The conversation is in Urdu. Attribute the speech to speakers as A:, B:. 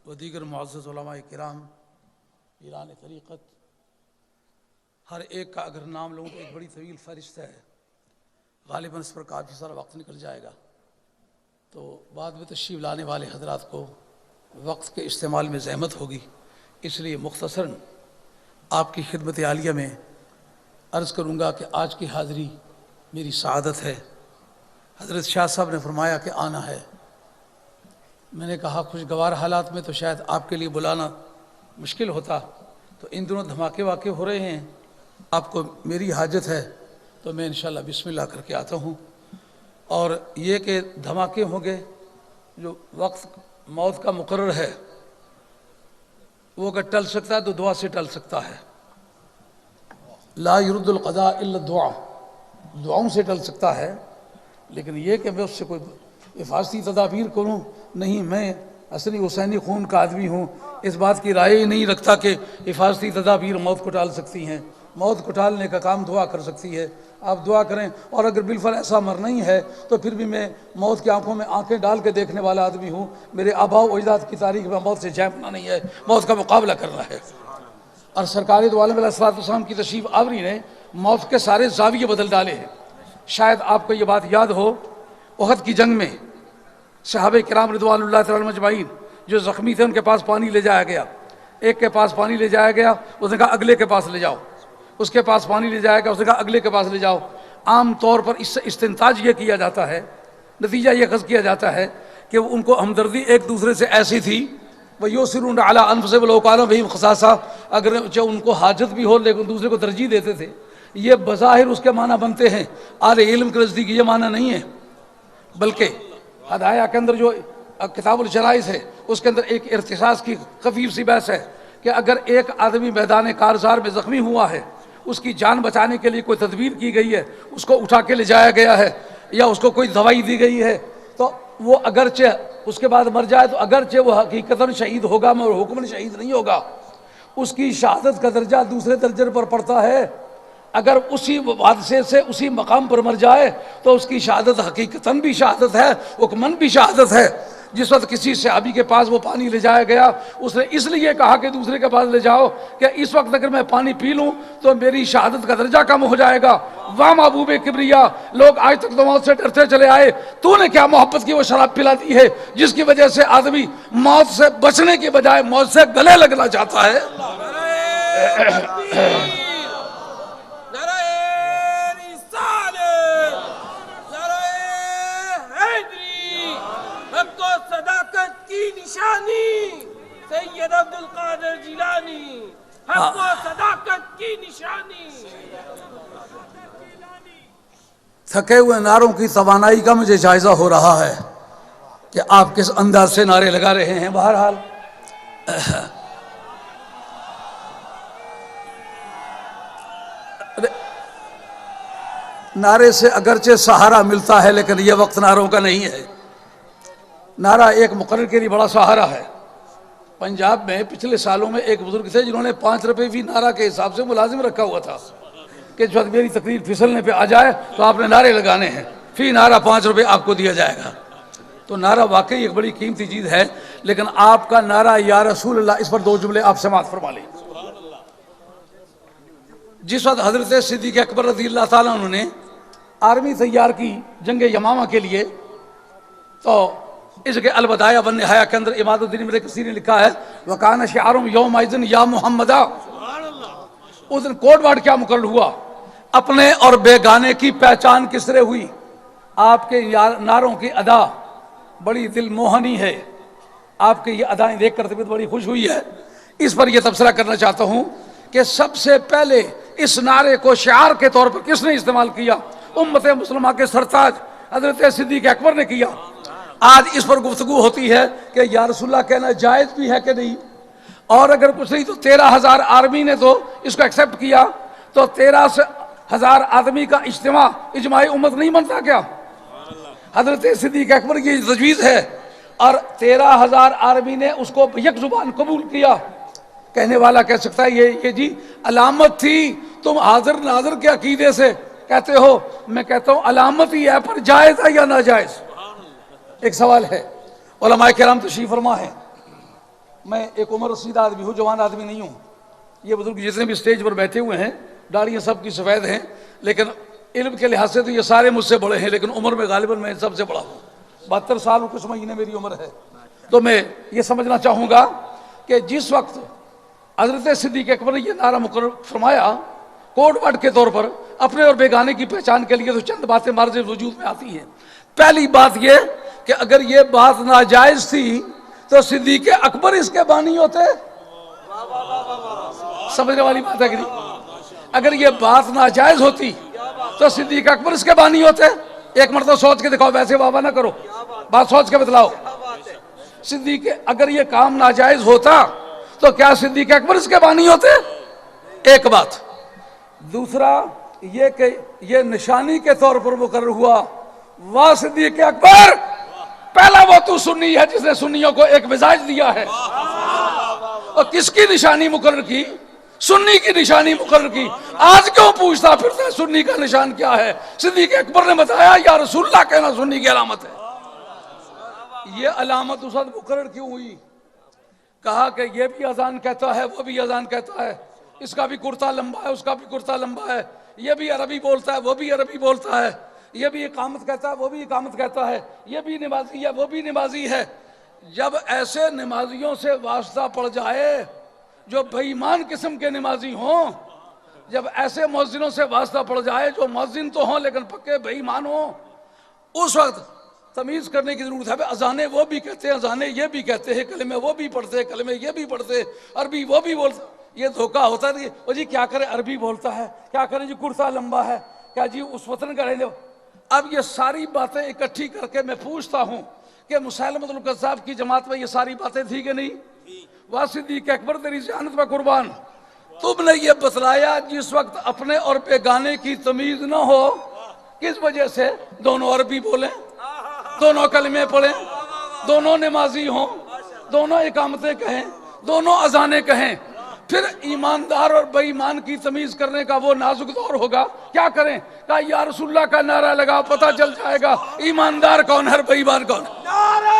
A: و دیگر معزز علماء کرام پیران طریقت، ہر ایک کا اگر نام لوں تو ایک بڑی طویل فہرست ہے، غالباً اس پر کافی سارا وقت نکل جائے گا، تو بعد میں تشریف لانے والے حضرات کو وقت کے استعمال میں زحمت ہوگی، اس لیے مختصراً آپ کی خدمت عالیہ میں عرض کروں گا کہ آج کی حاضری میری سعادت ہے۔ حضرت شاہ صاحب نے فرمایا کہ آنا ہے، میں نے کہا خوشگوار حالات میں تو شاید آپ کے لیے بلانا مشکل ہوتا، تو ان دنوں دھماکے واقع ہو رہے ہیں، آپ کو میری حاجت ہے تو میں انشاءاللہ بسم اللہ کر کے آتا ہوں۔ اور یہ کہ دھماکے ہوں گے، جو وقت موت کا مقرر ہے وہ اگر ٹل سکتا ہے تو دعا سے ٹل سکتا ہے، لا يرد القضاء الا الدعاء، دعاؤں سے ٹل سکتا ہے، لیکن یہ کہ میں اس سے کوئی حفاظتی تدابیر کروں، نہیں، میں اصلی حسینی خون کا آدمی ہوں، اس بات کی رائے ہی نہیں رکھتا کہ حفاظتی تدابیر موت کو ٹال سکتی ہیں۔ موت کو ٹالنے کا کام دعا کر سکتی ہے، آپ دعا کریں، اور اگر بالفعل ایسا مرنا ہی ہے تو پھر بھی میں موت کی آنکھوں میں آنکھیں ڈال کے دیکھنے والا آدمی ہوں، میرے آباء و اجداد کی تاریخ میں موت سے جھانکنا نہیں ہے، موت کا مقابلہ کرنا ہے۔ اور سرکار دو عالم علیہ السلام کی تشریف آوری نے موت کے سارے زاویے بدل ڈالے ہیں۔ شاید آپ کو یہ بات یاد ہو، احد کی جنگ میں صحابہ کرام رضوان اللہ تعالی اجمعین جو زخمی تھے ان کے پاس پانی لے جایا گیا، ایک کے پاس پانی لے جایا گیا، اس نے کہا اگلے کے پاس لے جاؤ، اس کے پاس پانی لے جایا گیا، اس نے کہا اگلے کے پاس لے جاؤ۔ عام طور پر اس سے استنتاج یہ کیا جاتا ہے، نتیجہ یہ اخذ کیا جاتا ہے کہ ان کو ہمدردی ایک دوسرے سے ایسی تھی، وَيُؤْثِرُونَ عَلَىٰ أَنفُسِهِمْ وَلَوْ كَانَ بِهِمْ خَصَاصَةٌ، اگر ان کو حاجت بھی ہو لیکن دوسرے کو ترجیح دیتے تھے۔ یہ بظاہر اس کے معنی بنتے ہیں، اہل علم کے نزدیک یہ معنی نہیں ہے، بلکہ ہدایہ کے اندر جو کتاب الجنائز ہے اس کے اندر ایک ارتشاس کی خفیف سی بحث ہے کہ اگر ایک آدمی میدان کارزار میں زخمی ہوا ہے، اس کی جان بچانے کے لیے کوئی تدبیر کی گئی ہے، اس کو اٹھا کے لے جایا گیا ہے یا اس کو کوئی دوائی دی گئی ہے، تو وہ اگرچہ اس کے بعد مر جائے تو اگرچہ وہ حقیقتاً شہید ہوگا مگر حکماً شہید نہیں ہوگا، اس کی شہادت کا درجہ دوسرے درجے پر پڑتا ہے۔ اگر اسی حادثے سے اسی مقام پر مر جائے تو اس کی شہادت حقیقتاً بھی شہادت ہے، حکماً بھی شہادت ہے۔ جس وقت کسی صحابی کے پاس وہ پانی لے جایا گیا، اس نے اس لیے کہا کہ دوسرے کے پاس لے جاؤ کہ اس وقت اگر میں پانی پی لوں تو میری شہادت کا درجہ کم ہو جائے گا۔ واہ محبوب کبریا، لوگ آج تک تو موت سے ڈرتے چلے آئے، تو نے کیا محبت کی وہ شراب پلا دی ہے جس کی وجہ سے آدمی موت سے بچنے کی بجائے موت سے گلے لگنا چاہتا ہے۔
B: سید عبدالقادر جیلانی، حق و صداقت کی نشانی۔
A: تھکے ہوئے نعروں کی توانائی کا مجھے جائزہ ہو رہا ہے کہ آپ کس انداز سے نعرے لگا رہے ہیں۔ بہرحال نعرے سے اگرچہ سہارا ملتا ہے لیکن یہ وقت نعروں کا نہیں ہے۔ نعرہ ایک مقرر کے لیے بڑا سہارا ہے۔ پنجاب میں پچھلے سالوں میں ایک بزرگ تھے جنہوں نے 5 روپے فی نعرہ کے حساب سے ملازم رکھا ہوا تھا کہ جو میری تقریر پھسلنے پہ آ جائے تو آپ نے نعرے لگانے ہیں، فی نعرہ 5 روپے آپ کو دیا جائے گا۔ تو نعرہ واقعی ایک بڑی قیمتی چیز ہے، لیکن آپ کا نعرہ یا رسول اللہ، اس پر 2 جملے آپ سماعت فرما لیں۔ جس وقت حضرت صدیق اکبر رضی اللہ تعالیٰ عنہ نے آرمی تیار کی جنگ یمامہ کے لیے، تو اس کے البدایہ والنہایہ کے اندر اماد الدین ابن کثیر نے لکھا ہے وَكَانَ شِعَارُهُمْ يَوْمَئِذٍ يَا مُحَمَّدَ۔ اس دن کوڈ ورڈ کیا مقرر ہوا؟ اپنے اور بیگانے کی پہچان کس طرح ہوئی؟ آپ کے نعروں کی ادا بڑی دل موہنی ہے، آپ کی یہ ادائیں دیکھ کر طبیعت بڑی خوش ہوئی ہے۔ اس پر یہ تبصرہ کرنا چاہتا ہوں کہ سب سے پہلے اس نعرے کو شعار کے طور پر کس نے استعمال کیا؟ امت مسلمہ کے سرتاج حضرت صدیق اکبر نے کیا۔ آج اس پر گفتگو ہوتی ہے کہ یا رسول اللہ کہنا جائز بھی ہے کہ نہیں، اور اگر کچھ نہیں تو 13,000 آرمی نے تو اس کو ایکسیپٹ کیا، تو 13,000 آدمی کا اجماع امت نہیں بنتا کیا؟ حضرت صدیق اکبر کی تجویز ہے اور 13,000 آرمی نے اس کو یک زبان قبول کیا۔ کہنے والا کہہ سکتا ہے یہ جی علامت تھی، تم حاضر ناظر کے عقیدے سے کہتے ہو، میں کہتا ہوں علامت ہی ہے، پر جائز ہے یا ناجائز؟ ایک سوال ہے، علماء کرام تشریف فرما ہے، میں ایک عمر رسیدہ آدمی ہوں، جوان آدمی نہیں ہوں. یہ بزرگ جتنے بھی اسٹیج پر بیٹھے ہوئے ہیں داڑیاں سب کی سفید ہیں، لیکن علم کے لحاظ سے تو یہ سارے مجھ سے بڑے ہیں، لیکن عمر میں غالباً میں سب سے بڑا ہوں. 72 سال و کچھ مہینے میری عمر ہے. تو میں یہ سمجھنا چاہوں گا کہ جس وقت حضرت صدیق اکبر نے یہ نعرہ مقرر فرمایا کوڈ ورڈ کے طور پر اپنے اور بیگانے کی پہچان کے لیے، تو چند باتیں مارج وجود میں آتی ہیں. پہلی بات یہ کہ اگر یہ بات ناجائز تھی تو صدیق اکبر اس کے بانی ہوتے. سمجھنے والی بات ہے کہ نہیں؟ اگر یہ بات ناجائز ہوتی تو صدیق اکبر اس کے بانی ہوتے. ایک مرتبہ سوچ کے دکھاؤ، ویسے بابا نہ کرو، بات سوچ کے بتلاؤ. صدیق اگر یہ کام ناجائز ہوتا تو کیا صدیق اکبر اس کے بانی ہوتے؟ ایک بات. دوسرا یہ کہ یہ نشانی کے طور پر مقرر ہوا، واہ صدیق اکبر، پہلا وہ تو سنی ہے جس نے سنیوں کو ایک مزاج دیا ہے. اور کس کی نشانی مقرر کی؟ سنی کی نشانی مقرر کی. آج کیوں پوچھتا پھرتا ہے سنی کا نشان کیا ہے؟ صدیق اکبر نے بتایا یا رسول اللہ کہنا سنی کی علامت ہے. یہ علامت اس وقت مقرر کیوں ہوئی؟ کہا کہ یہ بھی اذان کہتا ہے، وہ بھی اذان کہتا ہے، اس کا بھی کرتا لمبا ہے، اس کا بھی کرتا لمبا ہے، یہ بھی عربی بولتا ہے، وہ بھی عربی بولتا ہے، یہ بھی اقامت کہتا ہے، وہ بھی اقامت کہتا ہے، یہ بھی نمازی ہے، وہ بھی نمازی ہے. جب ایسے نمازیوں سے واسطہ پڑ جائے جو بے ایمان قسم کے نمازی ہوں، جب ایسے مؤذنوں سے واسطہ پڑ جائے جو مؤذن تو ہوں لیکن پکے بے ایمان ہوں، اس وقت تمیز کرنے کی ضرورت ہے. اذانے وہ بھی کہتے ہیں، اذانے یہ بھی کہتے ہیں، کلمے وہ بھی پڑھتے ہیں، کلمے یہ بھی پڑھتے، عربی وہ بھی بولتے. یہ دھوکہ ہوتا ہے وہ جی کیا کرے، عربی بولتا ہے، کیا کرے جی کرتا لمبا ہے، کیا جی اس وطن کا رہنے. اب یہ ساری باتیں اکٹھی کر کے میں پوچھتا ہوں کہ مسیلمۃ الکذاب کی جماعت میں یہ ساری باتیں تھی کہ نہیں؟ واہ صدیق اکبر تیری ذہانت میں قربان، تم نے یہ بتلایا جس وقت اپنے اور بیگانے کی تمیز نہ ہو. کس وجہ سے؟ دونوں عربی بولیں، دونوں کلمے پڑھیں، دونوں نمازی ہوں، دونوں اقامتیں کہیں، دونوں اذانیں کہیں. پھر ایماندار اور بے ایمان کی تمیز کرنے کا وہ نازک دور ہوگا. کیا کریں؟ کہا یا رسول اللہ کا نعرہ لگاؤ، پتہ چل جائے گا ایماندار کون ہے اور بے ایمان کون ہے.